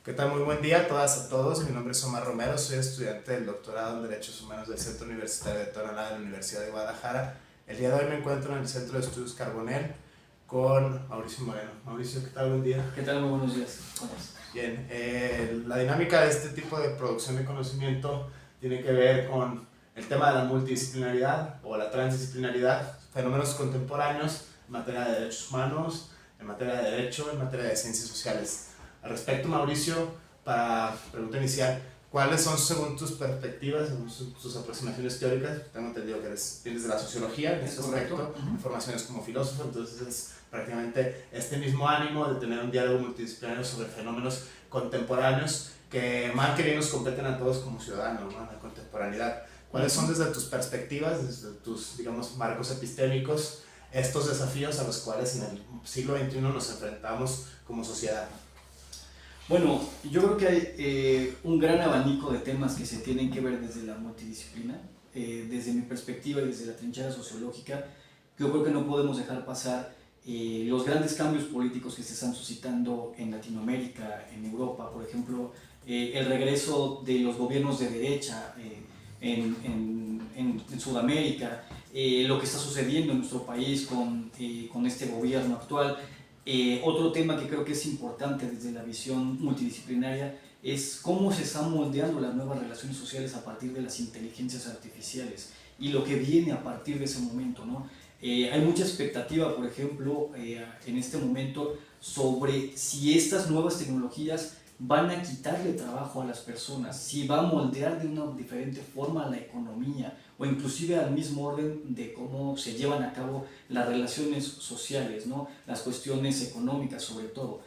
¿Qué tal? Muy buen día a todas, a todos. Mi nombre es Omar Romero, soy estudiante del doctorado en Derechos Humanos del Centro Universitario de Tonalá de la Universidad de Guadalajara. El día de hoy me encuentro en el Centro de Estudios Carbonell con Mauricio Moreno. Mauricio, ¿qué tal? Buen día. ¿Qué tal? Muy buenos días. ¿Cómo estás? Bien, la dinámica de este tipo de producción de conocimiento tiene que ver con el tema de la multidisciplinaridad o la transdisciplinaridad, fenómenos contemporáneos en materia de derechos humanos, en materia de derecho, en materia de ciencias sociales. Al respecto, Mauricio, para pregunta inicial, ¿cuáles son, según tus perspectivas, según tus aproximaciones teóricas? Tengo entendido que vienes de la sociología en Es este correcto. aspecto, formaciones como filósofo, entonces es prácticamente este mismo ánimo de tener un diálogo multidisciplinario sobre fenómenos contemporáneos que mal que bien nos competen a todos como ciudadanos, ¿no? En la contemporaneidad. ¿Cuáles son desde tus perspectivas, desde tus, digamos, marcos epistémicos, estos desafíos a los cuales en el siglo XXI nos enfrentamos como sociedad? Bueno, yo creo que hay un gran abanico de temas que se tienen que ver desde la multidisciplina, desde mi perspectiva y desde la trinchera sociológica. Yo creo que no podemos dejar pasar los grandes cambios políticos que se están suscitando en Latinoamérica, en Europa, por ejemplo, el regreso de los gobiernos de derecha en Sudamérica, lo que está sucediendo en nuestro país con este gobierno actual. Otro tema que creo que es importante desde la visión multidisciplinaria es cómo se están moldeando las nuevas relaciones sociales a partir de las inteligencias artificiales y lo que viene a partir de ese momento, ¿no? Hay mucha expectativa, por ejemplo, en este momento sobre si estas nuevas tecnologías van a quitarle trabajo a las personas, si va a moldear de una diferente forma la economía o inclusive al mismo orden de cómo se llevan a cabo las relaciones sociales, ¿no? Las cuestiones económicas sobre todo.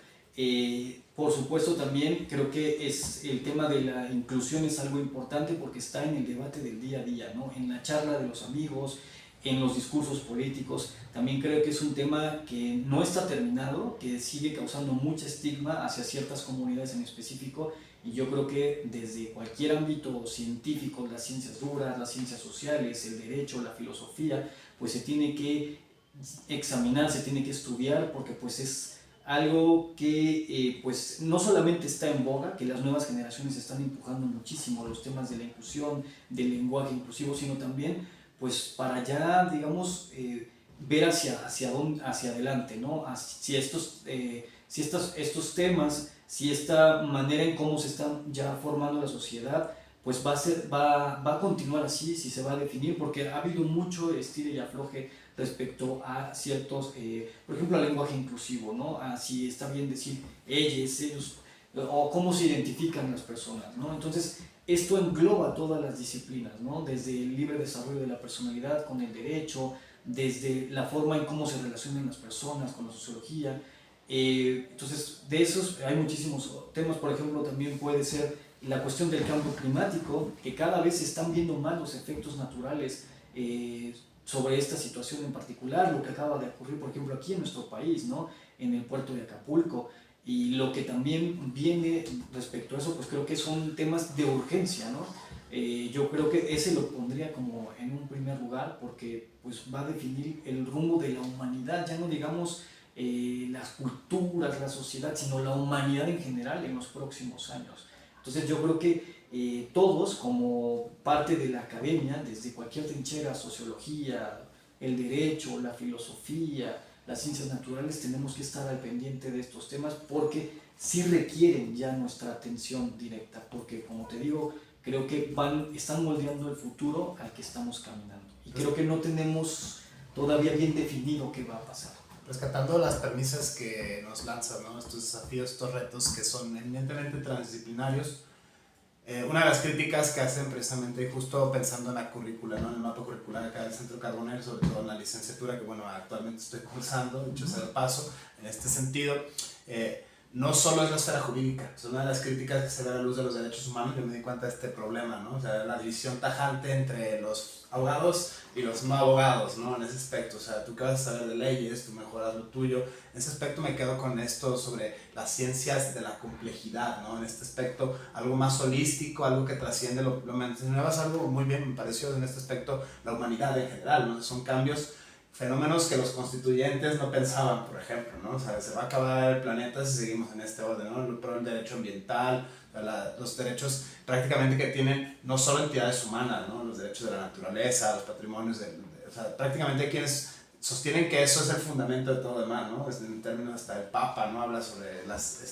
Por supuesto también creo que el tema de la inclusión es algo importante porque está en el debate del día a día, ¿no? En la charla de los amigos, en los discursos políticos. También creo que es un tema que no está terminado, que sigue causando mucho estigma hacia ciertas comunidades en específico, y yo creo que desde cualquier ámbito científico, las ciencias duras, las ciencias sociales, el derecho, la filosofía, pues se tiene que examinar, se tiene que estudiar, porque pues es algo que pues no solamente está en boga, que las nuevas generaciones están empujando muchísimo los temas de la inclusión, del lenguaje inclusivo, sino también pues para ya, digamos, ver hacia adelante, ¿no? Estos temas, si esta manera en cómo se está ya formando la sociedad, pues va a continuar así, si se va a definir, porque ha habido mucho estilo y afloje respecto a ciertos, por ejemplo, al lenguaje inclusivo, ¿no? A si está bien decir ellos, ellos, o cómo se identifican las personas, ¿no? Entonces, esto engloba todas las disciplinas, ¿no? Desde el libre desarrollo de la personalidad con el derecho, desde la forma en cómo se relacionan las personas con la sociología. Entonces, de esos hay muchísimos temas. Por ejemplo, también puede ser la cuestión del cambio climático, que cada vez se están viendo más los efectos naturales sobre esta situación en particular, lo que acaba de ocurrir, por ejemplo, aquí en nuestro país, ¿no? En el puerto de Acapulco. Y lo que también viene respecto a eso, pues creo que son temas de urgencia, ¿no? Yo creo que ese lo pondría como en un primer lugar porque pues va a definir el rumbo de la humanidad, ya no digamos las culturas, la sociedad, sino la humanidad en general en los próximos años. Entonces yo creo que todos como parte de la academia, desde cualquier trinchera, sociología, el derecho, la filosofía, las ciencias naturales, tenemos que estar al pendiente de estos temas porque sí requieren ya nuestra atención directa, porque como te digo, creo que están moldeando el futuro al que estamos caminando. Y creo que no tenemos todavía bien definido qué va a pasar. Rescatando las premisas que nos lanzan, ¿no? Estos desafíos, estos retos que son eminentemente transdisciplinarios, una de las críticas que hacen precisamente justo pensando en la currícula, ¿no? En el mapa curricular acá del Centro Carbonell, sobre todo en la licenciatura que bueno, actualmente estoy cursando, dicho sea de paso, en este sentido, no solo es la esfera jurídica, es una de las críticas que se ve a la luz de los derechos humanos y me di cuenta de este problema, ¿no? O sea, la división tajante entre los abogados y los no abogados, ¿no? En ese aspecto, o sea, tú que vas a saber de leyes, tú mejoras lo tuyo. En ese aspecto me quedo con esto sobre las ciencias de la complejidad, ¿no? En este aspecto, algo más holístico, algo que trasciende, lo mencionabas algo muy bien, me pareció en este aspecto, la humanidad en general, ¿no? Son cambios fenómenos que los constituyentes no pensaban, por ejemplo, ¿no? O sea, se va a acabar el planeta si seguimos en este orden, ¿no? Pero el derecho ambiental, los derechos prácticamente que tienen no solo entidades humanas, ¿no? Los derechos de la naturaleza, los patrimonios, o sea, prácticamente hay quienes sostienen que eso es el fundamento de todo lo demás, ¿no? En términos hasta el Papa, ¿no? Habla sobre las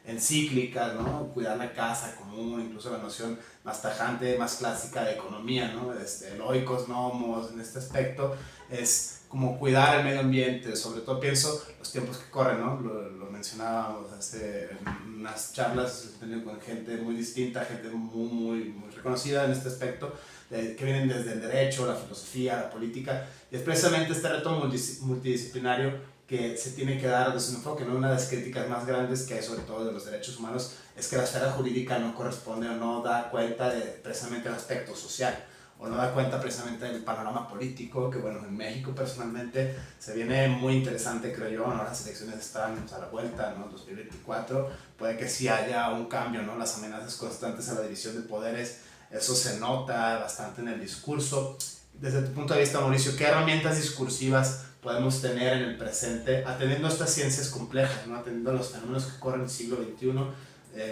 encíclicas, ¿no? Cuidar la casa común, incluso la noción más tajante, más clásica de economía, ¿no? El oikos nomos en este aspecto es como cuidar el medio ambiente, sobre todo pienso los tiempos que corren, ¿no? Lo mencionábamos hace unas charlas con gente muy distinta, gente muy reconocida en este aspecto, que vienen desde el derecho, la filosofía, la política, y es precisamente este reto multidisciplinario que se tiene que dar desde un enfoque, ¿no? Una de las críticas más grandes que hay sobre todo de los derechos humanos es que la esfera jurídica no corresponde o no da cuenta de precisamente el aspecto social, o no da cuenta precisamente del panorama político, que bueno, en México personalmente se viene muy interesante, creo yo, ¿no? Las elecciones están a la vuelta, ¿no? 2024, puede que sí haya un cambio, ¿no? Las amenazas constantes a la división de poderes, eso se nota bastante en el discurso. Desde tu punto de vista, Mauricio, ¿qué herramientas discursivas podemos tener en el presente, atendiendo a estas ciencias complejas, ¿no? Atendiendo a los fenómenos que corren en el siglo XXI,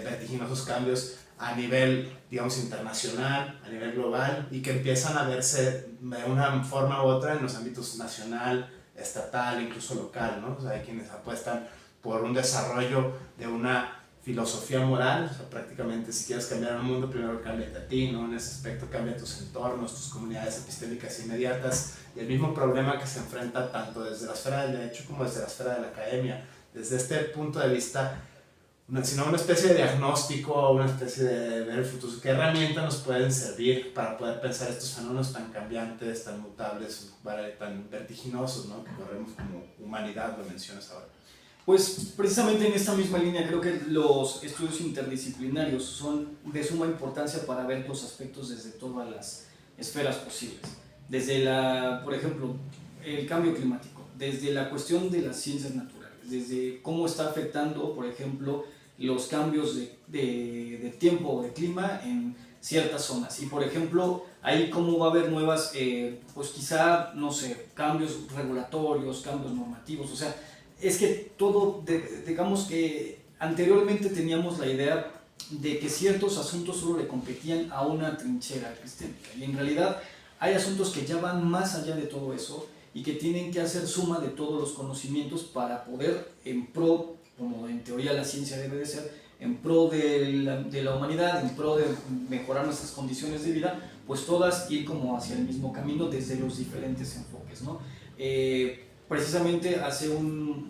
vertiginosos cambios a nivel, digamos, internacional, a nivel global, y que empiezan a verse de una forma u otra en los ámbitos nacional, estatal, incluso local, ¿no? O sea, hay quienes apuestan por un desarrollo de una filosofía moral, o sea, prácticamente si quieres cambiar el mundo, primero cámbiate a ti, ¿no? En ese aspecto cambia tus entornos, tus comunidades epistémicas inmediatas, y el mismo problema que se enfrenta tanto desde la esfera del derecho como desde la esfera de la academia. Desde este punto de vista, sino una especie de diagnóstico, una especie de ver el futuro, ¿qué herramientas nos pueden servir para poder pensar estos fenómenos tan cambiantes, tan mutables, tan vertiginosos, ¿no? Que corremos como humanidad, lo mencionas ahora? Pues precisamente en esta misma línea creo que los estudios interdisciplinarios son de suma importancia para ver los aspectos desde todas las esferas posibles. Desde por ejemplo, el cambio climático, desde la cuestión de las ciencias naturales, desde cómo está afectando, por ejemplo, los cambios de tiempo o de clima en ciertas zonas. Y por ejemplo, ahí cómo va a haber nuevas, pues quizá, no sé, cambios regulatorios, cambios normativos, o sea, es que todo, digamos que anteriormente teníamos la idea de que ciertos asuntos solo le competían a una trinchera epistémica, y en realidad hay asuntos que ya van más allá de todo eso y que tienen que hacer suma de todos los conocimientos para poder, en pro, como en teoría la ciencia debe de ser, en pro de la humanidad, en pro de mejorar nuestras condiciones de vida, pues todas ir como hacia el mismo camino desde los diferentes enfoques, ¿no? Precisamente hace un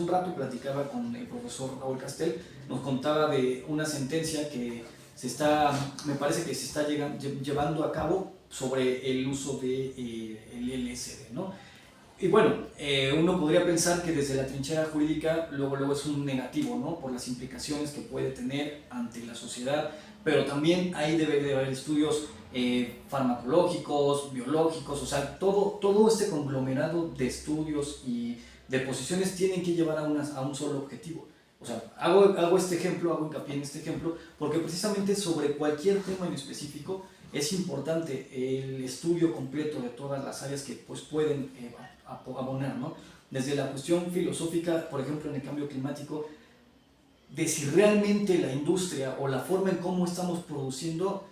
rato platicaba con el profesor Raúl Castel, nos contaba de una sentencia que me parece que se está llevando a cabo sobre el uso del LSD, ¿no? Y bueno, uno podría pensar que desde la trinchera jurídica luego es un negativo, ¿no? Por las implicaciones que puede tener ante la sociedad, pero también ahí debe de haber estudios farmacológicos, biológicos, o sea, todo este conglomerado de estudios y de posiciones tienen que llevar a un solo objetivo. O sea, hago este ejemplo, hago hincapié en este ejemplo, porque precisamente sobre cualquier tema en específico es importante el estudio completo de todas las áreas que pues, pueden abonar, ¿no? Desde la cuestión filosófica, por ejemplo, en el cambio climático, de si realmente la industria o la forma en cómo estamos produciendo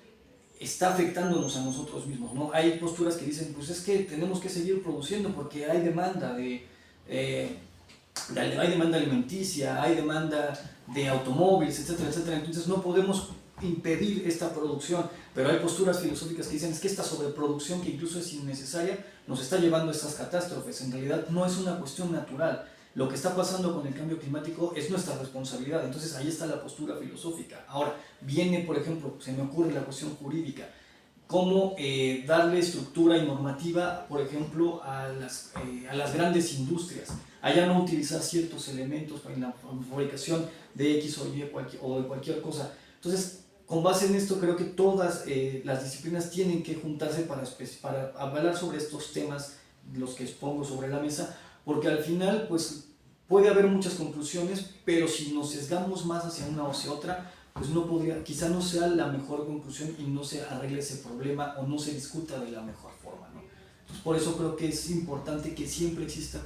está afectándonos a nosotros mismos, ¿no? Hay posturas que dicen, pues es que tenemos que seguir produciendo porque hay demanda hay demanda alimenticia, hay demanda de automóviles, etcétera, etcétera, entonces no podemos impedir esta producción, pero hay posturas filosóficas que dicen es que esta sobreproducción que incluso es innecesaria nos está llevando a estas catástrofes, en realidad no es una cuestión natural. Lo que está pasando con el cambio climático es nuestra responsabilidad, entonces ahí está la postura filosófica. Ahora, viene, por ejemplo, se me ocurre la cuestión jurídica, cómo darle estructura y normativa, por ejemplo, a las grandes industrias, allá no utilizar ciertos elementos en la fabricación de X o Y o de cualquier cosa. Entonces, con base en esto, creo que todas las disciplinas tienen que juntarse para hablar sobre estos temas, los que expongo sobre la mesa, porque al final pues puede haber muchas conclusiones, pero si nos sesgamos más hacia una o hacia otra, pues quizá no sea la mejor conclusión y no se arregle ese problema o no se discuta de la mejor forma, ¿no? Entonces por eso creo que es importante que siempre exista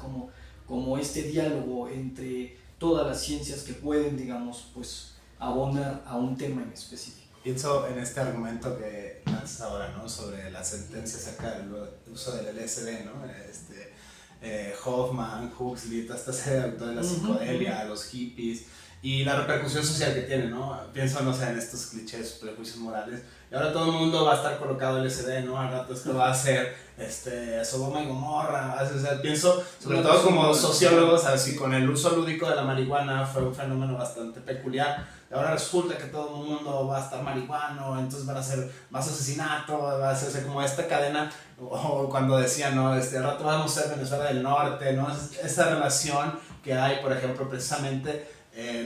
como este diálogo entre todas las ciencias que pueden, digamos, pues abonar a un tema en específico. Pienso en este argumento que lanzas ahora, ¿no? Sobre la sentencia acerca del uso del LSD, ¿no? Hoffman, Huxley, toda esta serie de autores de la psicodelia, los hippies, y la repercusión social que tiene, ¿no? Pienso, no sé, en estos clichés, prejuicios morales, y ahora todo el mundo va a estar colocado LSD, ¿no? Al rato esto va a ser Sodoma y Gomorra, o sea, pienso, sobre todo como sociólogos, así con el uso lúdico de la marihuana fue un fenómeno bastante peculiar. Ahora resulta que todo el mundo va a estar marihuano, entonces van a ser más asesinatos, va a hacerse como esta cadena, o cuando decían, ¿no? Al rato vamos a ser Venezuela del Norte, ¿no? Esa relación que hay, por ejemplo, precisamente,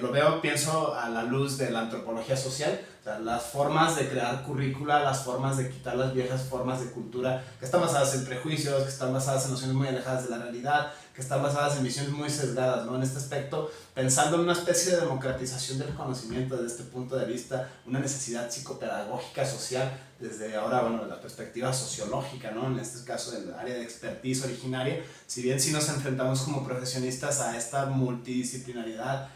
lo veo, pienso a la luz de la antropología social, o sea, las formas de crear currícula, las formas de quitar las viejas formas de cultura que están basadas en prejuicios, que están basadas en nociones muy alejadas de la realidad, que están basadas en visiones muy sesgadas, ¿no? En este aspecto, pensando en una especie de democratización del conocimiento desde este punto de vista, una necesidad psicopedagógica social, desde ahora, bueno, la perspectiva sociológica, ¿no? En este caso del área de expertise originaria, si bien sí nos enfrentamos como profesionistas a esta multidisciplinaridad,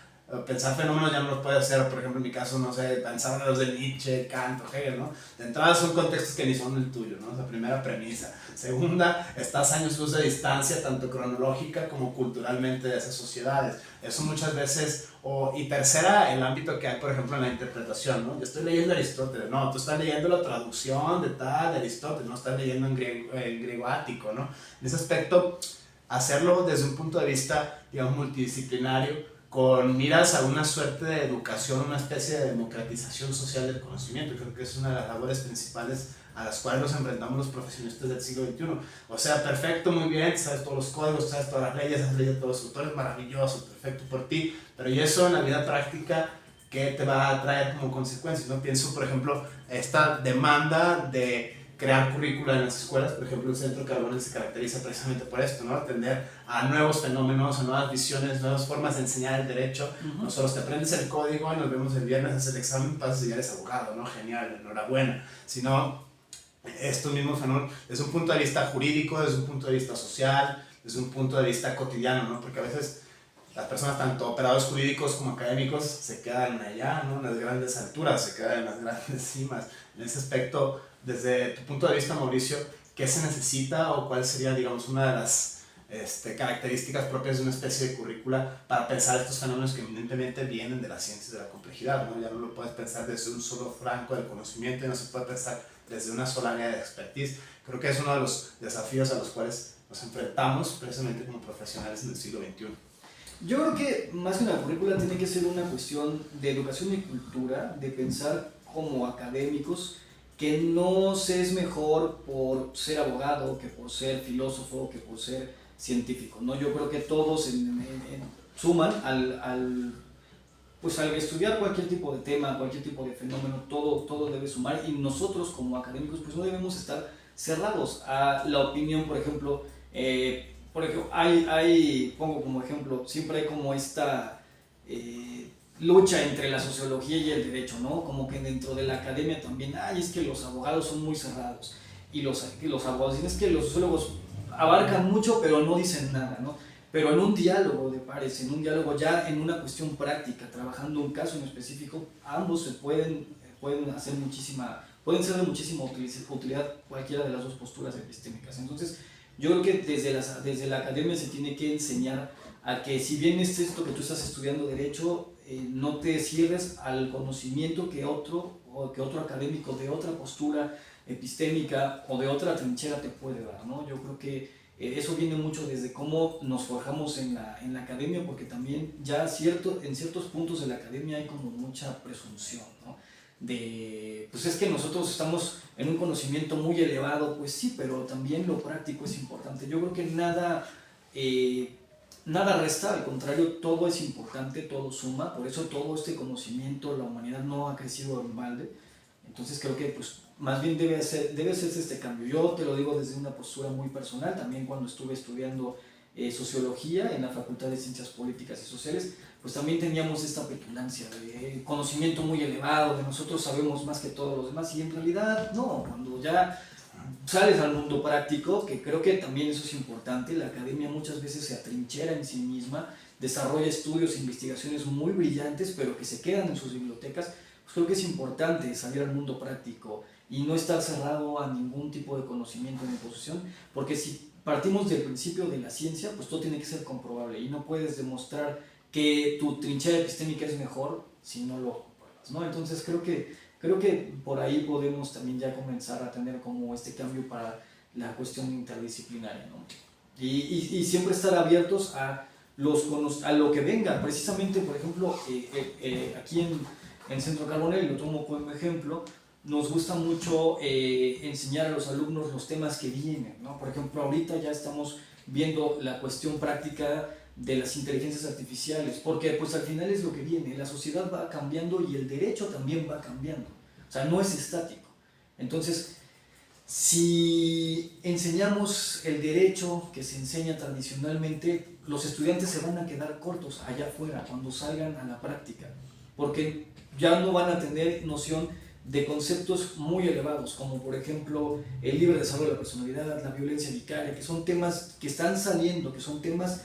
pensar fenómenos ya no los puede hacer, por ejemplo en mi caso, no sé, pensar en los de Nietzsche, Kant o Hegel, ¿no? De entrada son contextos que ni son el tuyo, ¿no? Esa primera premisa. Segunda, estás años luz de distancia, tanto cronológica como culturalmente de esas sociedades. Eso muchas veces, y tercera, el ámbito que hay, por ejemplo, en la interpretación, ¿no? Yo estoy leyendo Aristóteles, no, tú estás leyendo la traducción de tal de Aristóteles, no estás leyendo en griego ático, ¿no? En ese aspecto, hacerlo desde un punto de vista, digamos, multidisciplinario, con miras a una suerte de educación, una especie de democratización social del conocimiento. Creo que es una de las labores principales a las cuales nos enfrentamos los profesionistas del siglo XXI. O sea, perfecto, muy bien, sabes todos los códigos, sabes todas las leyes, has leído todos los autores, maravilloso, perfecto por ti, pero ¿y eso en la vida práctica qué te va a traer como consecuencias? ¿No? Pienso, por ejemplo, esta demanda de crear currícula en las escuelas. Por ejemplo, el Centro Carbonell se caracteriza precisamente por esto, ¿no? Atender a nuevos fenómenos, a nuevas visiones, nuevas formas de enseñar el derecho. No solo te aprendes el código y nos vemos el viernes, haces el examen, pasas y ya eres abogado, ¿no? Genial, enhorabuena. Sino estos mismos fenómenos desde un punto de vista jurídico, desde un punto de vista social, desde un punto de vista cotidiano, ¿no? Porque a veces las personas, tanto operadores jurídicos como académicos, se quedan allá, ¿no? En las grandes alturas, se quedan en las grandes cimas. En ese aspecto, desde tu punto de vista, Mauricio, ¿qué se necesita o cuál sería, digamos, una de las características propias de una especie de currícula para pensar estos fenómenos que evidentemente vienen de las ciencias de la complejidad, ¿no? Ya no lo puedes pensar desde un solo flanco del conocimiento y no se puede pensar desde una sola área de expertise. Creo que es uno de los desafíos a los cuales nos enfrentamos precisamente como profesionales en el siglo XXI. Yo creo que más que una currícula tiene que ser una cuestión de educación y cultura, de pensar como académicos que no se es mejor por ser abogado, que por ser filósofo, que por ser científico, ¿no? Yo creo que todos suman al estudiar cualquier tipo de tema, cualquier tipo de fenómeno, todo debe sumar, y nosotros como académicos pues no debemos estar cerrados a la opinión. Por ejemplo, pongo como ejemplo, siempre hay como esta lucha entre la sociología y el derecho, ¿no? Como que dentro de la academia también, es que los abogados son muy cerrados, y los abogados dicen, es que los sociólogos abarcan mucho pero no dicen nada, ¿no? Pero en un diálogo de pares, en un diálogo ya en una cuestión práctica, trabajando un caso en específico, ambos se pueden ser de muchísima utilidad cualquiera de las dos posturas epistémicas. Entonces, yo creo que desde la academia se tiene que enseñar a que, si bien es esto que tú estás estudiando derecho, no te cierres al conocimiento que otro académico de otra postura epistémica o de otra trinchera te puede dar, ¿no? Yo creo que eso viene mucho desde cómo nos forjamos en la academia, porque también ya en ciertos puntos de la academia hay como mucha presunción, ¿no? Pues es que nosotros estamos en un conocimiento muy elevado, pues sí, pero también lo práctico es importante. Yo creo que nada resta, al contrario, todo es importante, todo suma. Por eso todo este conocimiento, la humanidad no ha crecido en balde. Entonces creo que pues más bien debe hacerse este cambio. Yo te lo digo desde una postura muy personal. También cuando estuve estudiando sociología en la Facultad de Ciencias Políticas y Sociales, pues también teníamos esta petulancia de conocimiento muy elevado, de nosotros sabemos más que todos los demás, y en realidad no. Cuando ya sales al mundo práctico, que creo que también eso es importante. La academia muchas veces se atrinchera en sí misma, desarrolla estudios e investigaciones muy brillantes, pero que se quedan en sus bibliotecas. Pues creo que es importante salir al mundo práctico y no estar cerrado a ningún tipo de conocimiento ni posición, porque si partimos del principio de la ciencia, pues todo tiene que ser comprobable y no puedes demostrar que tu trinchera epistémica es mejor si no lo compruebas, ¿no? Entonces creo que por ahí podemos también ya comenzar a tener como este cambio para la cuestión interdisciplinaria, ¿no? Y siempre estar abiertos a, a lo que venga. Precisamente, por ejemplo, aquí en Centro Carbonell, lo tomo como ejemplo, nos gusta mucho enseñar a los alumnos los temas que vienen, ¿no? Por ejemplo, ahorita ya estamos viendo la cuestión práctica de las inteligencias artificiales, porque pues al final es lo que viene, la sociedad va cambiando y el derecho también va cambiando, o sea, no es estático. Entonces, si enseñamos el derecho que se enseña tradicionalmente, los estudiantes se van a quedar cortos allá afuera cuando salgan a la práctica, porque ya no van a tener noción de conceptos muy elevados, como por ejemplo el libre desarrollo de la personalidad, la violencia vicaria, que son temas que están saliendo, que son temas,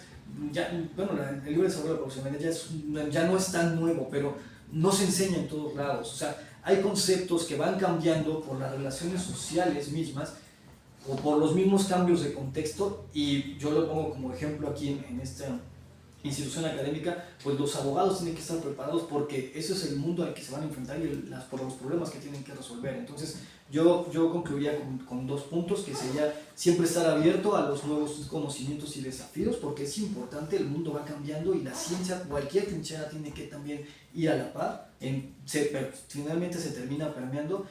ya, bueno, el libre desarrollo de la personalidad ya no es tan nuevo, pero no se enseña en todos lados. O sea, hay conceptos que van cambiando por las relaciones sociales mismas o por los mismos cambios de contexto, y yo lo pongo como ejemplo aquí en esta institución académica. Pues los abogados tienen que estar preparados porque ese es el mundo al que se van a enfrentar y por los problemas que tienen que resolver. Entonces yo concluiría con 2 puntos, que sería siempre estar abierto a los nuevos conocimientos y desafíos, porque es importante, el mundo va cambiando y la ciencia, cualquier trinchera tiene que también ir a la par, finalmente se termina permeando.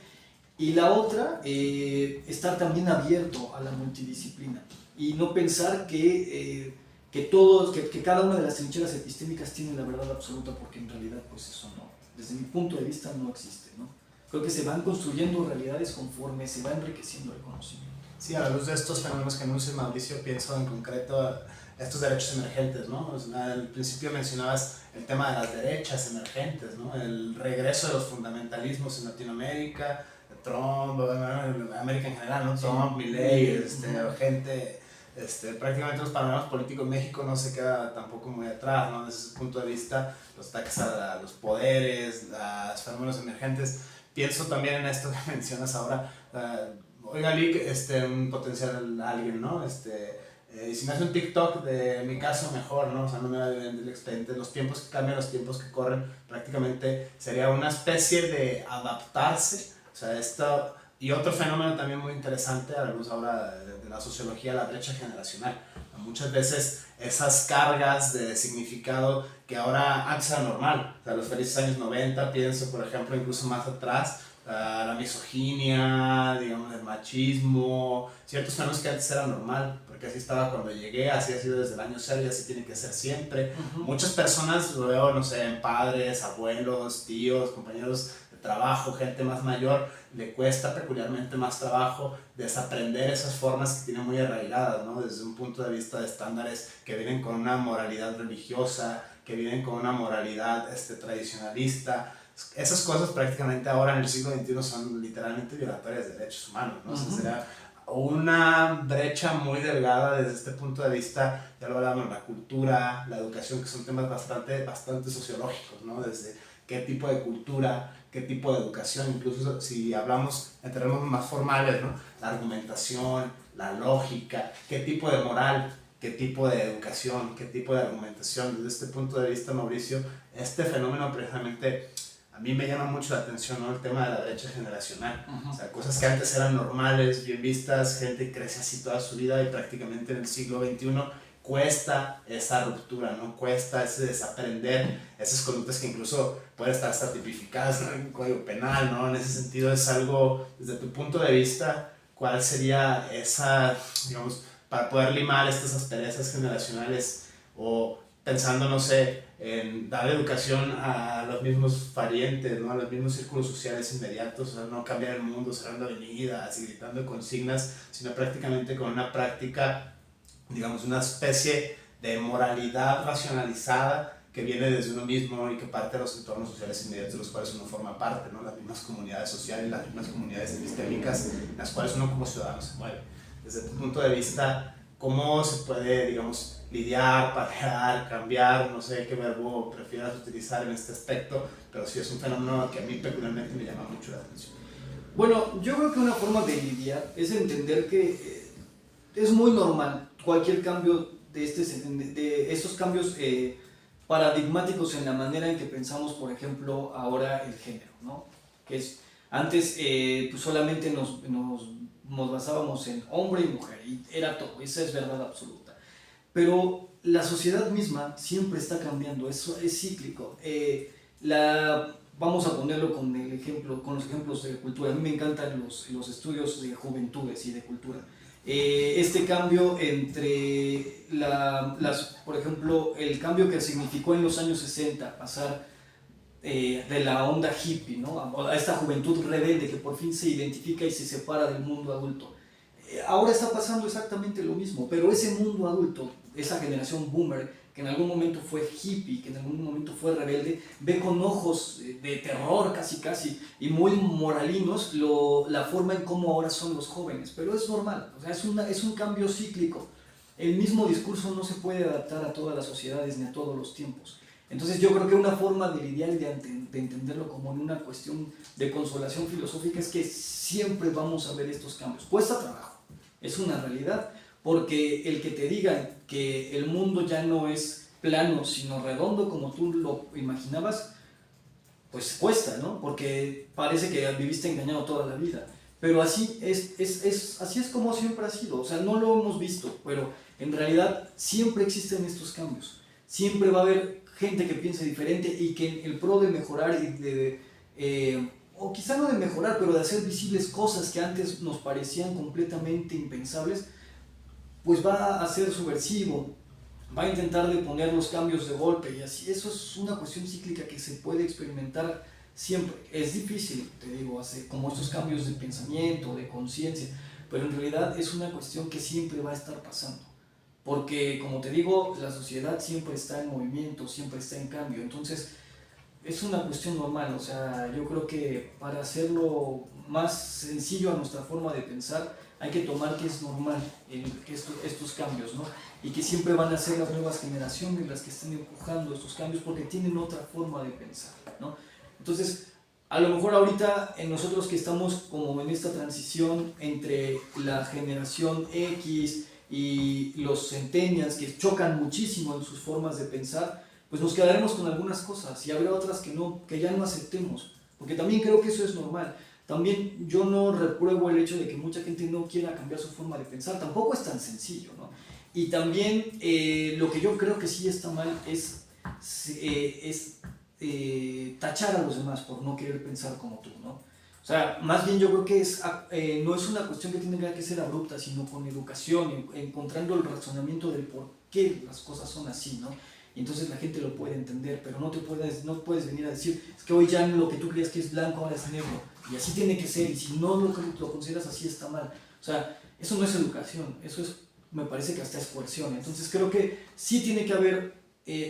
Y la otra, estar también abierto a la multidisciplina y no pensar que cada una de las trincheras epistémicas tiene la verdad absoluta, porque en realidad pues eso no, desde mi punto de vista no existe, ¿no? Creo que se van construyendo realidades conforme se va enriqueciendo el conocimiento. Sí, a la luz de estos fenómenos que anuncia Mauricio, pienso en concreto estos derechos emergentes, ¿no? O sea, al principio mencionabas el tema de las derechas emergentes, ¿no? El regreso de los fundamentalismos en Latinoamérica, Trump, América en general, ¿no? Trump, Milei, gente, prácticamente los panoramas políticos en México no se queda tampoco muy atrás, ¿no? Desde ese punto de vista, los ataques a los poderes, los fenómenos emergentes. Pienso también en esto que mencionas ahora. Oiga, Lick, un potencial alguien, ¿no? Si me hace un TikTok de mi caso, mejor, ¿no? O sea, no me va a vender el expediente. Los tiempos que cambian, los tiempos que corren, prácticamente sería una especie de adaptarse. O sea, esto. Y otro fenómeno también muy interesante, a la luz ahora de la sociología, la brecha generacional. Muchas veces esas cargas de significado que ahora antes era normal, o sea, los felices años 90, pienso por ejemplo incluso más atrás, la misoginia, digamos el machismo, ciertos fenómenos que antes era normal, porque así estaba cuando llegué, así ha sido desde el año cero y así tiene que ser siempre. Muchas personas, lo veo, no sé, en padres, abuelos, tíos, compañeros de trabajo, gente más mayor, le cuesta peculiarmente más trabajo desaprender esas formas que tienen muy arraigadas, ¿no? Desde un punto de vista de estándares que vienen con una moralidad religiosa, que vienen con una moralidad tradicionalista. Esas cosas prácticamente ahora en el siglo XXI son literalmente violatorias de derechos humanos, ¿no? O sea, será una brecha muy delgada desde este punto de vista, ya lo hablamos, la cultura, la educación, que son temas bastante sociológicos, ¿no? Desde qué tipo de cultura, qué tipo de educación, incluso si hablamos en términos más formales, ¿no? La argumentación, la lógica, qué tipo de moral, qué tipo de educación, qué tipo de argumentación. Desde este punto de vista, Mauricio, este fenómeno precisamente a mí me llama mucho la atención, ¿no? El tema de la brecha generacional. O sea, cosas que antes eran normales, bien vistas, gente crece así toda su vida y prácticamente en el siglo XXI cuesta esa ruptura, ¿no? Cuesta ese desaprender esas conductas que incluso pueden estar hasta tipificadas en el Código Penal, ¿no? En ese sentido es algo, desde tu punto de vista, ¿cuál sería esa, digamos, para poder limar estas asperezas generacionales o pensando, no sé, en dar educación a los mismos parientes, ¿no? A los mismos círculos sociales inmediatos, o sea, no cambiar el mundo cerrando avenidas y gritando consignas, sino prácticamente con una práctica, digamos, una especie de moralidad racionalizada que viene desde uno mismo y que parte de los entornos sociales inmediatos de los cuales uno forma parte, ¿no? Las mismas comunidades sociales, las mismas comunidades epistémicas en las cuales uno como ciudadano se mueve. Desde tu punto de vista, ¿cómo se puede, digamos, lidiar, paliar, cambiar? No sé qué verbo prefieras utilizar en este aspecto, pero sí es un fenómeno que a mí peculiarmente me llama mucho la atención. Bueno, yo creo que una forma de lidiar es entender que es muy normal cualquier cambio de estos cambios paradigmáticos en la manera en que pensamos, por ejemplo, ahora el género, ¿no? Que es, antes pues solamente nos basábamos en hombre y mujer, y era todo, esa es verdad absoluta. Pero la sociedad misma siempre está cambiando, eso es cíclico. Vamos a ponerlo con los ejemplos de cultura. A mí me encantan los estudios de juventudes y de cultura. Este cambio entre por ejemplo, el cambio que significó en los años 60 pasar de la onda hippie, ¿no? A esta juventud rebelde que por fin se identifica y se separa del mundo adulto. Ahora está pasando exactamente lo mismo, pero ese mundo adulto, esa generación boomer, que en algún momento fue hippie, que en algún momento fue rebelde, ve con ojos de terror casi, y muy moralinos la forma en cómo ahora son los jóvenes, pero es normal, o sea, es un cambio cíclico. El mismo discurso no se puede adaptar a todas las sociedades ni a todos los tiempos. Entonces yo creo que una forma de lidiar y de entenderlo como en una cuestión de consolación filosófica es que siempre vamos a ver estos cambios. Cuesta trabajo, es una realidad, porque el que te digan que el mundo ya no es plano, sino redondo como tú lo imaginabas, pues cuesta, ¿no? Porque parece que viviste engañado toda la vida. Pero así así es como siempre ha sido. O sea, no lo hemos visto, pero en realidad siempre existen estos cambios. Siempre va a haber gente que piense diferente y que el pro de mejorar o quizá no de mejorar, pero de hacer visibles cosas que antes nos parecían completamente impensables, pues va a ser subversivo, va a intentar de poner los cambios de golpe y así. Eso es una cuestión cíclica que se puede experimentar siempre. Es difícil, te digo, hacer como estos cambios de pensamiento, de conciencia, pero en realidad es una cuestión que siempre va a estar pasando. Porque, como te digo, la sociedad siempre está en movimiento, siempre está en cambio. Entonces, es una cuestión normal. O sea, yo creo que para hacerlo más sencillo a nuestra forma de pensar, hay que tomar que es normal estos cambios, ¿no? Y que siempre van a ser las nuevas generaciones las que estén empujando estos cambios porque tienen otra forma de pensar, ¿no? Entonces, a lo mejor ahorita en nosotros que estamos como en esta transición entre la generación X y los centennials que chocan muchísimo en sus formas de pensar, pues nos quedaremos con algunas cosas y habrá otras que ya no aceptemos, porque también creo que eso es normal. También yo no repruebo el hecho de que mucha gente no quiera cambiar su forma de pensar, tampoco es tan sencillo, ¿no? Y también lo que yo creo que sí está mal es tachar a los demás por no querer pensar como tú, ¿no? O sea, más bien yo creo que no es una cuestión que tiene que ser abrupta, sino con educación, encontrando el razonamiento del por qué las cosas son así, ¿no? Y entonces la gente lo puede entender, pero no puedes venir a decir, es que hoy ya lo que tú creías que es blanco ahora es negro, y así tiene que ser, y si no lo consideras así está mal. O sea, eso no es educación, me parece que hasta es coerción. Entonces creo que sí tiene que haber,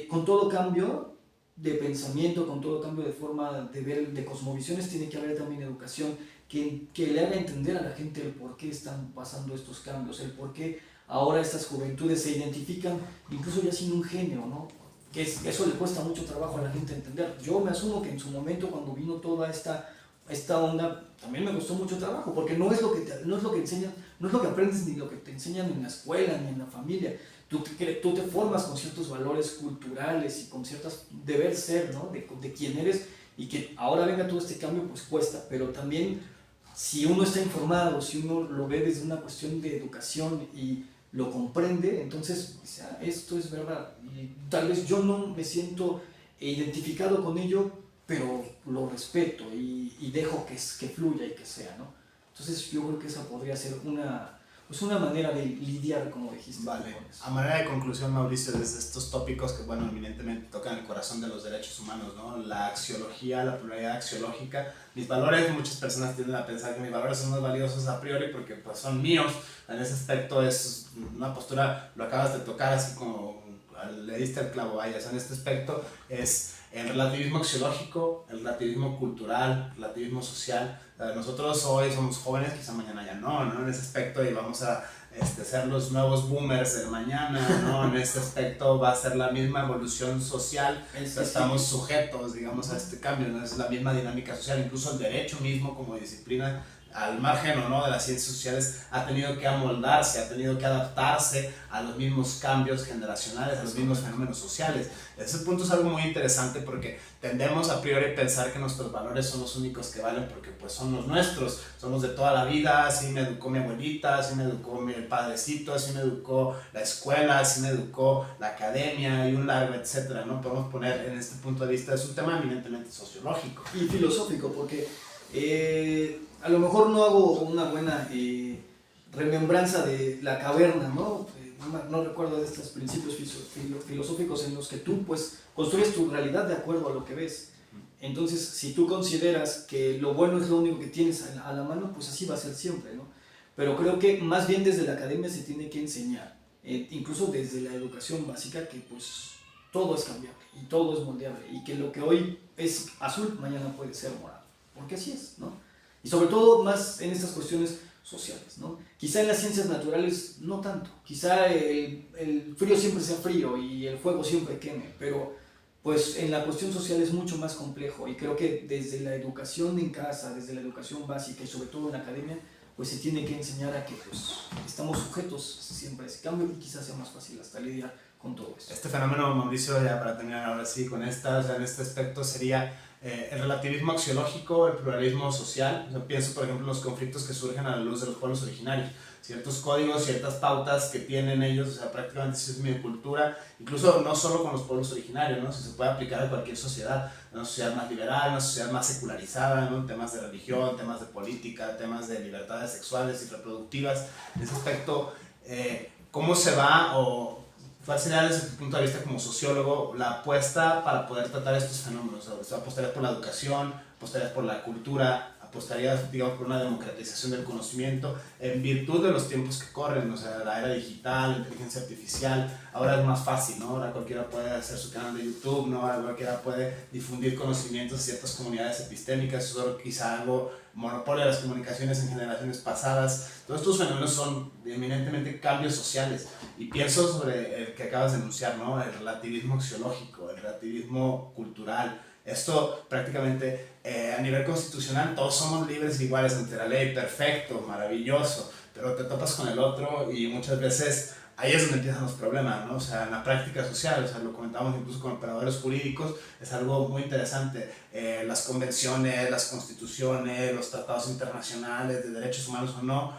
con todo cambio de pensamiento, con todo cambio de forma de ver, de cosmovisiones, tiene que haber también educación que le haga entender a la gente el por qué están pasando estos cambios, el por qué ahora estas juventudes se identifican incluso ya sin un género, ¿no? Que eso le cuesta mucho trabajo a la gente entender. Yo me asumo que en su momento, cuando vino toda esta onda, también me costó mucho trabajo, porque no es lo que enseñan, no es lo que aprendes ni lo que te enseñan en la escuela ni en la familia. Tú te formas con ciertos valores culturales y con ciertas deber ser, ¿no? de quién eres, y que ahora venga todo este cambio, pues cuesta, pero también si uno está informado, si uno lo ve desde una cuestión de educación y lo comprende, entonces dice, esto es verdad, y tal vez yo no me siento identificado con ello, pero lo respeto y dejo que fluya y que sea, ¿no? Entonces yo creo que esa podría ser una manera de lidiar, como dijiste. Vale. A manera de conclusión, Mauricio, desde estos tópicos que, bueno, eminentemente tocan el corazón de los derechos humanos, ¿no? La axiología, la pluralidad axiológica, mis valores, muchas personas tienden a pensar que mis valores son más valiosos a priori porque pues son míos. En ese aspecto es una postura, lo acabas de tocar así como le diste el clavo, vaya, en este aspecto es el relativismo axiológico, el relativismo cultural, el relativismo social. Nosotros hoy somos jóvenes, quizá mañana ya no, ¿no? En ese aspecto, y vamos a ser los nuevos boomers del mañana, ¿no? En este aspecto va a ser la misma evolución social, estamos sujetos, digamos, a este cambio, ¿no? Es la misma dinámica social, incluso el derecho mismo como disciplina, al margen o no de las ciencias sociales, ha tenido que amoldarse, ha tenido que adaptarse a los mismos cambios generacionales, a los mismos fenómenos sociales. Ese punto es algo muy interesante porque tendemos a priori a pensar que nuestros valores son los únicos que valen porque pues son los nuestros, son los de toda la vida, así me educó mi abuelita, así me educó mi padrecito, así me educó la escuela, así me educó la academia y un largo etcétera, ¿no? Podemos poner en este punto de vista, es un tema eminentemente sociológico. Y filosófico, porque a lo mejor no hago una buena remembranza de la caverna, ¿no? No recuerdo de estos principios filosóficos en los que tú pues construyes tu realidad de acuerdo a lo que ves. Entonces, si tú consideras que lo bueno es lo único que tienes a la mano, pues así va a ser siempre, ¿no? Pero creo que más bien desde la academia se tiene que enseñar, incluso desde la educación básica, que pues todo es cambiable y todo es moldeable y que lo que hoy es azul, mañana puede ser morado, porque así es, ¿no? Y sobre todo más en estas cuestiones sociales, ¿no? Quizá en las ciencias naturales no tanto, quizá el frío siempre sea frío y el fuego siempre queme, pero pues en la cuestión social es mucho más complejo y creo que desde la educación en casa, desde la educación básica y sobre todo en la academia, pues se tiene que enseñar a que pues estamos sujetos siempre a ese cambio y quizás sea más fácil hasta lidiar con todo eso. Este fenómeno, Mauricio, ya para terminar ahora sí con esta, o sea, en este aspecto sería el relativismo axiológico, el pluralismo social. O sea, pienso, por ejemplo, en los conflictos que surgen a la luz de los pueblos originarios. Ciertos códigos, ciertas pautas que tienen ellos, o sea, prácticamente es mi cultura, incluso no solo con los pueblos originarios, ¿no? Si se puede aplicar a cualquier sociedad, una sociedad más liberal, una sociedad más secularizada, ¿no? Temas de religión, temas de política, temas de libertades sexuales y reproductivas. En ese aspecto, ¿cómo se va o ¿cuál sería desde tu punto de vista como sociólogo la apuesta para poder tratar estos fenómenos? O sea, ¿apostarías por la educación, apostarías por la cultura, apostarías, digamos, por una democratización del conocimiento en virtud de los tiempos que corren? O sea, la era digital, la inteligencia artificial, ahora es más fácil, ¿no? Ahora cualquiera puede hacer su canal de YouTube, ¿no? Ahora cualquiera puede difundir conocimientos a ciertas comunidades epistémicas, eso quizá algo monopolio de las comunicaciones en generaciones pasadas. Todos estos fenómenos son eminentemente cambios sociales y pienso sobre el que acabas de enunciar, ¿no? El relativismo axiológico, el relativismo cultural. Esto prácticamente a nivel constitucional todos somos libres e iguales ante la ley, perfecto, maravilloso, pero te topas con el otro y muchas veces ahí es donde empiezan los problemas, ¿no? O sea, en la práctica social, o sea, lo comentamos incluso con operadores jurídicos, es algo muy interesante. Las convenciones, las constituciones, los tratados internacionales de derechos humanos o no,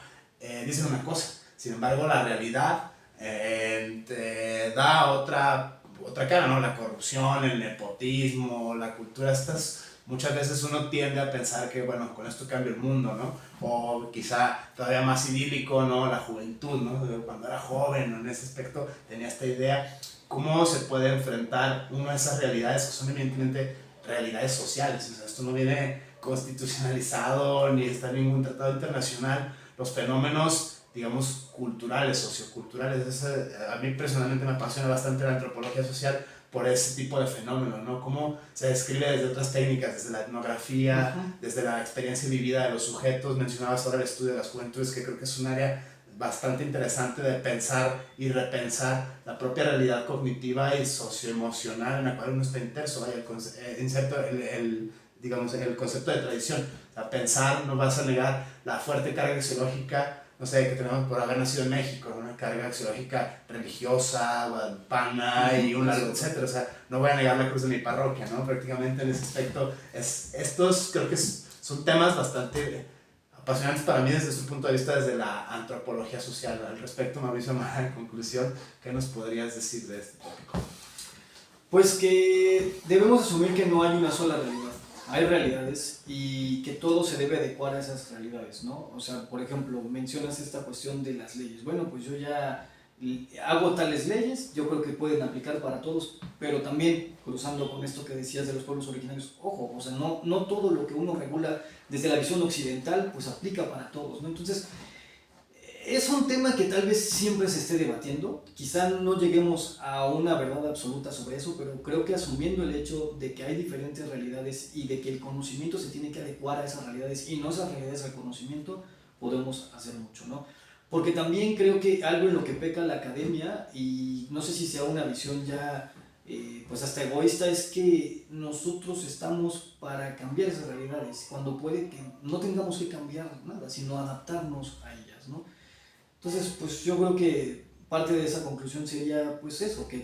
dicen una cosa. Sin embargo, la realidad te da otra cara, ¿no? La corrupción, el nepotismo, la cultura, muchas veces uno tiende a pensar que, bueno, con esto cambia el mundo, ¿no? O quizá todavía más idílico, ¿no? La juventud, ¿no? Cuando era joven, ¿no? En ese aspecto tenía esta idea. ¿Cómo se puede enfrentar una de esas realidades que son evidentemente realidades sociales? O sea, esto no viene constitucionalizado ni está en ningún tratado internacional. Los fenómenos, digamos, culturales, socioculturales, a mí personalmente me apasiona bastante la antropología social por ese tipo de fenómenos, ¿no? Cómo se describe desde otras técnicas, desde la etnografía, desde la experiencia vivida de los sujetos. Mencionabas ahora el estudio de las juventudes, que creo que es un área bastante interesante de pensar y repensar la propia realidad cognitiva y socioemocional en la cual uno está inserto, digamos, el concepto de tradición. O sea, pensar, no vas a negar la fuerte carga axiológica, no sé, que tenemos por haber nacido en México, una carga axiológica religiosa, guadalupana y un largo etcétera. O sea, no voy a negar la cruz de mi parroquia, ¿no? Prácticamente en ese aspecto, estos creo que son temas bastante apasionantes para mí desde su punto de vista, desde la antropología social. Al respecto, Mauricio, en conclusión, ¿qué nos podrías decir de este tópico? Pues que debemos asumir que no hay una sola realidad. Hay realidades y que todo se debe adecuar a esas realidades, ¿no? O sea, por ejemplo, mencionas esta cuestión de las leyes. Bueno, pues yo ya hago tales leyes, yo creo que pueden aplicar para todos, pero también, cruzando con esto que decías de los pueblos originarios, ojo, o sea, no todo lo que uno regula desde la visión occidental, pues aplica para todos, ¿no? Entonces, Es un tema que tal vez siempre se esté debatiendo, quizá no lleguemos a una verdad absoluta sobre eso, pero creo que asumiendo el hecho de que hay diferentes realidades y de que el conocimiento se tiene que adecuar a esas realidades y no esas realidades al conocimiento, podemos hacer mucho, ¿no? Porque también creo que algo en lo que peca la academia, y no sé si sea una visión ya pues hasta egoísta, es que nosotros estamos para cambiar esas realidades, cuando puede que no tengamos que cambiar nada, sino adaptarnos a ellas, ¿no? Entonces, pues yo creo que parte de esa conclusión sería pues eso, que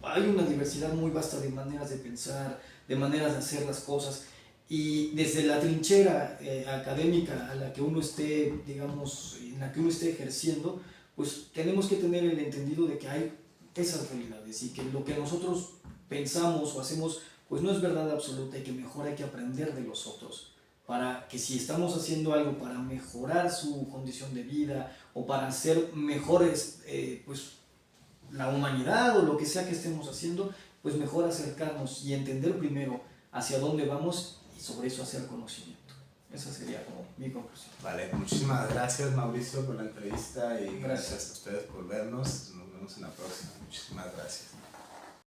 hay una diversidad muy vasta de maneras de pensar, de maneras de hacer las cosas, y desde la trinchera académica a la que uno esté, digamos, en la que uno esté ejerciendo, pues tenemos que tener el entendido de que hay esas realidades y que lo que nosotros pensamos o hacemos pues no es verdad absoluta y que mejor hay que aprender de los otros para que si estamos haciendo algo para mejorar su condición de vida o para hacer mejores pues la humanidad o lo que sea que estemos haciendo, pues mejor acercarnos y entender primero hacia dónde vamos y sobre eso hacer conocimiento. Esa sería como mi conclusión. Vale, muchísimas gracias Mauricio por la entrevista y gracias a ustedes por vernos. Nos vemos en la próxima. Muchísimas gracias.